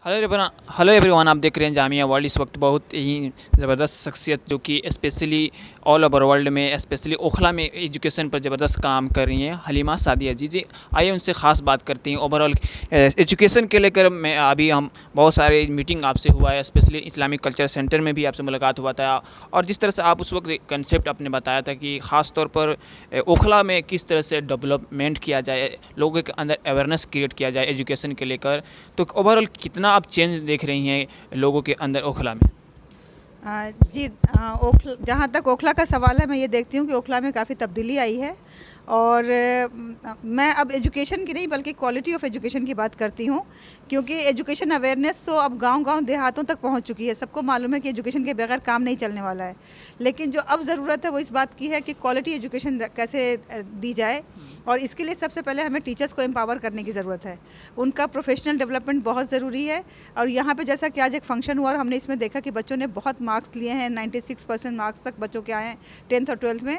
Hello everyone, आप देख रहे हैं जामिया वर्ल्ड। इस वक्त बहुत ही ज़बरदस्त शख्सियत जो कि स्पेशली ऑल ओवर वर्ल्ड में, स्पेशली ओखला में एजुकेशन पर ज़बरदस्त काम कर रही हैं, हलीमा सादिया जी। जी आइए उनसे ख़ास बात करते हैं ओवरऑल एजुकेशन के लेकर। मैं अभी हम बहुत सारे मीटिंग आपसे हुआ है, स्पेशली इस्लामिक कल्चर सेंटर में भी आपसे मुलाकात हुआ था, और जिस तरह से आप उस वक्त कंसेप्ट आपने बताया था कि ख़ास तौर पर ओखला में किस तरह से डेवलपमेंट किया जाए, लोगों के अंदर अवेयरनेस क्रिएट किया जाए एजुकेशन के लेकर, तो ओवरऑल कितना आप चेंज देख रही हैं लोगों के अंदर ओखला में? जी, ओखला, जहाँ तक ओखला का सवाल है, मैं ये देखती हूँ कि ओखला में काफ़ी तब्दीली आई है। और मैं अब एजुकेशन की नहीं बल्कि क्वालिटी ऑफ एजुकेशन की बात करती हूँ, क्योंकि एजुकेशन अवेयरनेस तो अब गांव-गांव देहातों तक पहुँच चुकी है। सबको मालूम है कि एजुकेशन के बगैर काम नहीं चलने वाला है। लेकिन जो अब ज़रूरत है वो इस बात की है कि क्वालिटी एजुकेशन कैसे दी जाए, और इसके लिए सबसे पहले हमें टीचर्स को एम्पावर करने की ज़रूरत है। उनका प्रोफेशनल डेवलपमेंट बहुत ज़रूरी है। और यहाँ पे जैसा कि आज एक फंक्शन हुआ और हमने इसमें देखा कि बच्चों ने बहुत मार्क्स लिए हैं, 96% मार्क्स तक बच्चों के आए हैं 10th और 12th में।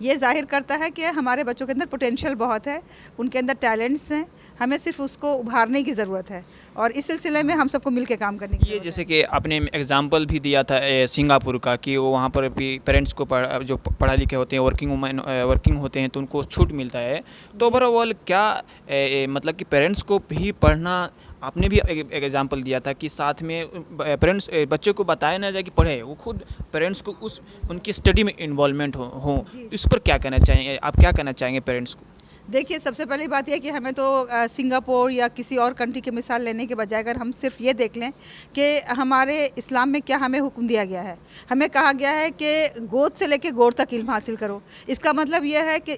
ये जाहिर करता है कि हमारे बच्चों के अंदर पोटेंशियल बहुत है, उनके अंदर टैलेंट्स हैं, हमें सिर्फ उसको उभारने की ज़रूरत है, और इस सिलसिले में हम सबको मिलकर काम करने की ये जैसे कि आपने एग्जांपल भी दिया था सिंगापुर का, कि वो वहाँ पर भी पेरेंट्स को जो पढ़ा लिखे होते हैं, वर्किंग होते हैं, तो उनको छूट मिलता है। तो ओवरऑल क्या मतलब कि पेरेंट्स को भी पढ़ना, आपने भी एक एग्जांपल दिया था कि साथ में पेरेंट्स बच्चों को बताया ना जाए कि पढ़े, वो खुद पेरेंट्स को उनकी स्टडी में इन्वॉल्वमेंट हो। इस पर क्या कहना चाहेंगे आप, क्या कहना चाहेंगे पेरेंट्स को? देखिए, सबसे पहली बात यह कि हमें तो सिंगापुर या किसी और कंट्री की मिसाल लेने के बजाय अगर हम सिर्फ ये देख लें कि हमारे इस्लाम में क्या हमें हुक्म दिया गया है। हमें कहा गया है कि गोद से लेकर गोद तक इल्म हासिल करो। इसका मतलब यह है कि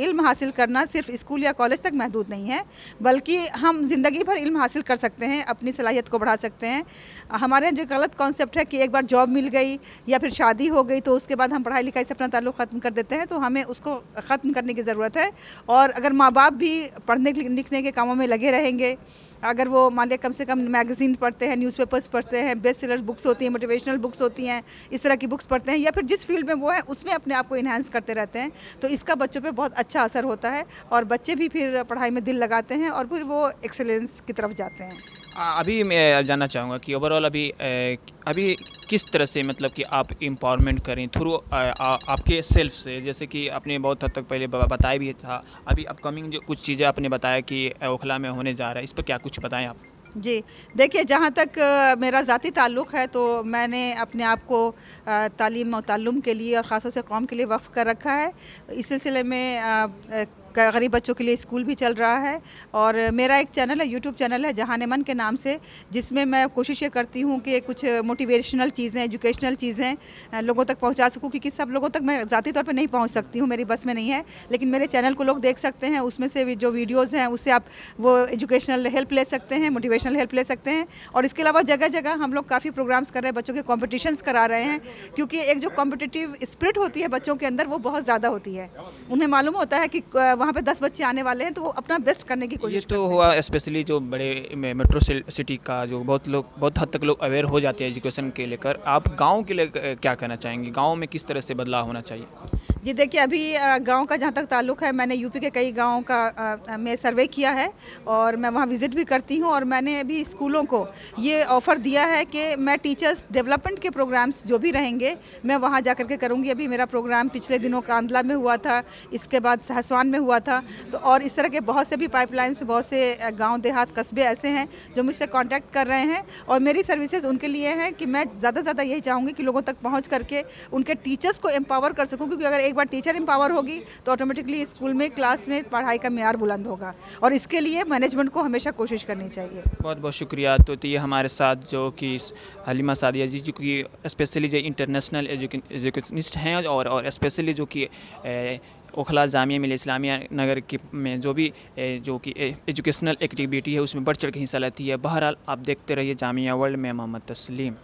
इल्म हासिल करना सिर्फ स्कूल या कॉलेज तक महदूद नहीं है, बल्कि हम ज़िंदगी भर इल्म हासिल कर सकते हैं, अपनी सलाहियत को बढ़ा सकते हैं। हमारे यहाँ जो गलत कॉन्सेप्ट है कि एक बार जॉब मिल गई या फिर शादी हो गई तो उसके बाद हम पढ़ाई लिखाई से अपना ताल्लुक़ ख़त्म कर देते हैं, तो हमें उसको ख़त्म करने की ज़रूरत है। और अगर माँ बाप भी पढ़ने लिखने के कामों में लगे रहेंगे, अगर वो मान लिया कम से कम मैगज़ीन पढ़ते हैं, न्यूज़पेपर्स पढ़ते हैं, बेस्ट सेलर बुक्स होती हैं, मोटिवेशनल बुक्स होती हैं, इस तरह की बुक्स पढ़ते हैं, या फिर जिस फील्ड में वो है उसमें अपने आप को इन्हांस करते रहते हैं, तो इसका बच्चों पे बहुत अच्छा असर होता है, और बच्चे भी फिर पढ़ाई में दिल लगाते हैं और फिर वो एक्सेलेंस की तरफ जाते हैं। अभी मैं जानना चाहूँगा कि ओवरऑल अभी किस तरह से, मतलब कि आप एम्पावरमेंट करें थ्रू आपके सेल्फ से, जैसे कि आपने बहुत हद तक पहले बताया भी था, अभी अपकमिंग जो कुछ चीज़ें आपने बताया कि ओखला में होने जा रहा है, इस पर क्या कुछ बताएं आप? जी, देखिए, जहाँ तक मेरा ज़ाती ताल्लुक़ है, तो मैंने अपने आप को तालीम और ताल्लुम के लिए और ख़ास तौर से कौम के लिए वक़्फ़ कर रखा है। इस सिलसिले में गरीब बच्चों के लिए स्कूल भी चल रहा है, और मेरा एक चैनल है, यूट्यूब चैनल है जहान-ए-मन के नाम से, जिसमें मैं कोशिश ये करती हूँ कि कुछ मोटिवेशनल चीज़ें, एजुकेशनल चीज़ें लोगों तक पहुँचा सकूँ, क्योंकि सब लोगों तक मैं ज़ाती तौर पे नहीं पहुँच सकती हूँ, मेरी बस में नहीं है। लेकिन मेरे चैनल को लोग देख सकते हैं, उसमें से भी जो वीडियोज़ हैं उससे आप वो एजुकेशनल हेल्प ले सकते हैं, मोटिवेशनल हेल्प ले सकते हैं। और इसके अलावा जगह-जगह हम लोग काफ़ी प्रोग्राम्स कर रहे हैं, बच्चों के कॉम्पिटिशन्स करा रहे हैं, क्योंकि एक जो कॉम्पिटिटिव स्पिरिट होती है बच्चों के अंदर, वो बहुत ज़्यादा होती है। उन्हें मालूम होता है कि वहाँ पे 10 बच्चे आने वाले हैं, तो वो अपना बेस्ट करने की कोशिश ये तो करते हैं। हुआ स्पेशली जो बड़े मेट्रो सिटी का, जो बहुत हद तक लोग अवेयर हो जाते हैं एजुकेशन के लेकर। आप गांव के लिए क्या कहना चाहेंगे, गांव में किस तरह से बदलाव होना चाहिए? जी, देखिए, अभी गाँव का जहाँ तक ताल्लुक़ है, मैंने यूपी के कई गाँव का में सर्वे किया है, और मैं वहाँ विज़िट भी करती हूँ, और मैंने अभी स्कूलों को ये ऑफ़र दिया है कि मैं टीचर्स डेवलपमेंट के प्रोग्राम्स जो भी रहेंगे, मैं वहाँ जा कर के करूँगी। अभी मेरा प्रोग्राम पिछले दिनों कांदला में हुआ था, इसके बाद सहसवान में हुआ था, तो और इस तरह के बहुत से भी पाइपलाइन्स, बहुत से गाँव देहात कस्बे ऐसे हैं जो मुझसे कॉन्टैक्ट कर रहे हैं, और मेरी सर्विसेज उनके लिए हैं कि मैं ज़्यादा से ज़्यादा यही चाहूँगी कि लोगों तक पहुँच करके उनके टीचर्स को एम्पावर कर सकूँ, क्योंकि अगर एक बार टीचर एम्पावर होगी तो ऑटोमेटिकली स्कूल में, क्लास में पढ़ाई का मेयार बुलंद होगा, और इसके लिए मैनेजमेंट को हमेशा कोशिश करनी चाहिए। बहुत बहुत शुक्रिया। तो ये हमारे साथ जो कि हलीमा सादिया जी, जो कि स्पेशली जो इंटरनेशनल एजुकेशनिस्ट हैं, और स्पेशली जो कि ओखला जामिया मिल्लिया इस्लामिया नगर की में जो भी जो कि एजुकेशनल एक्टिविटी है उसमें बढ़ चढ़ के हिस्सा लेती है। बहरहाल आप देखते रहिए जामिया वर्ल्ड में। मोहम्मद तस्लीम।